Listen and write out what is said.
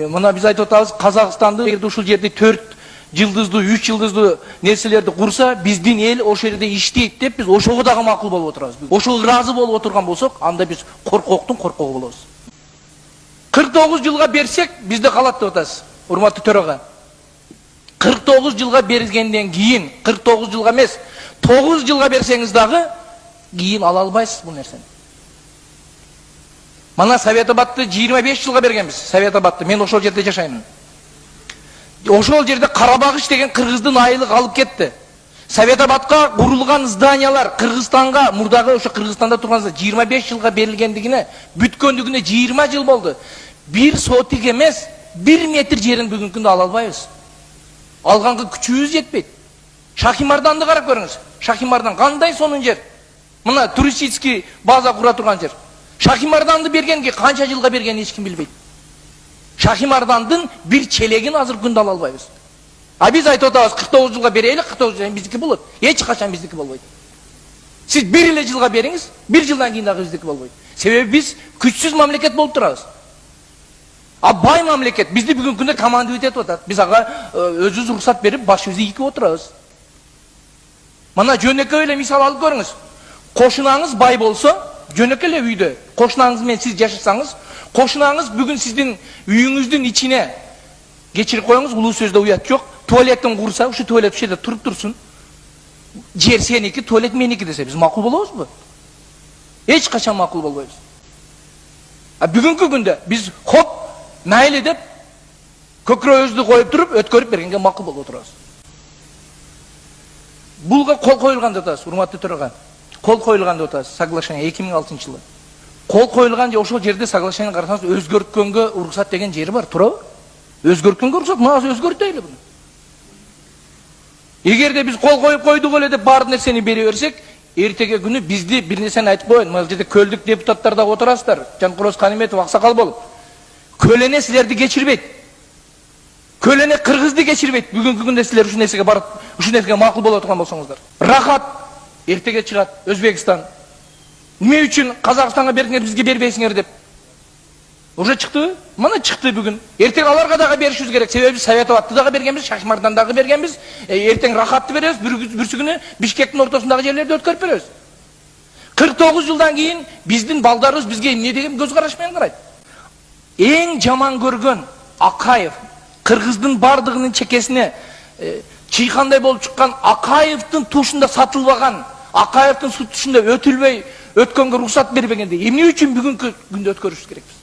Мына биз айтып атабыз, Казакстанды эгерде ушул жерде 4 жылдыздуу, 3 жылдыздуу нерселерди курса, биздин эл ошол жерде иштейт деп биз ошого дагы макул болуп отурабыз. Ошого ыраазы болуп отурган болсок, анда биз коркоктун коркогу болобуз. 49 жылга берсек, бизде калат деп атасыз, урматтуу төрага. 49 жылга бергенден кийин, 49 жылга эмес, 9 жылга берсеңиз дагы кийин ала албайсыз бул нерсени. Мана Совет Абадты 25 жылга бергенбиз. Совет Абадты, мен ошол жерде жашаймын. Ошол жерде Карабагыш деген кыргыздын айылы калып кетти. Совет Абадка курулган зданиялар Кыргызстанга, мурдагы ошо Кыргызстанда турган 25 жылга берилгендигине, бүткөндүгүнө 20 жыл болду. Бир сотик эмес, 1 метр жерин бүгүнкү күндө ала албайбыз. Алганга күчүбүз жетпейт. Шахимарданды карап көрүңүз. Шахимардан кандай сонун жер. Мына туристический база кура турган жер. Шахимарданды бергенге канча жылга бергенин эч ким билбейт. Шахимардандын бир челегин азыр күндө ала албайбыз. А биз айтып атабыз, 49 жылга берели, 49 жыл биздики болот. Эч качан биздики болбойт. Сиз бир эле жылга бериңиз, бир жылдан кийин дагы биздики болбойт. Себеби биз күчсүз мамлекет болуп турабыз. А бай мамлекет бизди бүгүнкү күндө командовать этип атат. Биз ага өзүбүз уруксат берип, башыбызды ийкип отурабыз. Мына жөнөкөй эле мисал алып көрүңүз. Кошунаңыз бай болсо, жөнөкөй эле үйдө кошунаңыз менен сиз жашасаңыз, кошунаңыз бүгүн сиздин үйүңүздүн ичине кечирип коюңуз, улуу сөздө уят жок, туалеттин курса, ушу туалет ушул жерде туруп турсун. Жер сеники, туалет меники десе, биз макул болобузбу? Эч качан макул болбойбуз. А бүгүнкү күндө биз хоп, майлы деп көкрөбүздү коюп туруп, өткөрүп бергенге макул болуп отурабыз. Булга кол коюлган деп атабыз, урматтуу төрага. Кол коюлган деп атабыз, соглашение 2006-жылы. Кол коюлган же ошол жерде соглашение карасаңыз, өзгөрткөнгө уруксат деген жери бар, туурабы? Өзгөрткөнгө уруксат, мына өзгөртөйлү буну. Эгерде биз кол коюп койдук эле деп бар нерсени бере берсек, эртеге күнү бизди бир нерсени айтып коеюн. Мына жерде көлдүк депутаттар да отурасыздар, Жанкороз Каниметов аксакал болуп. Көлөне силерди кечирбейт. Көлөне кыргызды кечирбейт. Бүгүнкү күндө силер ушул нерсеге барып, ушул нерсеге макул боло турган болсоңуздар. Рахат эртеге чыгат Өзбекстан. Эмне үчүн Казакстанга бердиңер, бизге бербейсиңер деп. Уже чыктыбы? Мына чыкты бүгүн. Эртең аларга дагы беришибиз керек. Себеби Совет Абадты дагы бергенбиз, Шахимардан дагы бергенбиз. Эртең Рахатты беребиз, бүрсүгүнү Бишкектин ортосундагы жерлерди өткөрүп беребиз. 49 жылдан кийин биздин балдарыбыз бизге эмне деген көз караш менен карайт? Эң жаман көргөн Акаев, кыргыздын бардыгынын чекесине чыйкандай болуп чыккан Акаевдин тушунда сатылбаган, Акаевдин тушунда өтүлбөй өткөнгө уруксат бербегенде эмне үчүн бүгүнкү күндө өткөрүшүбүз керекпиз?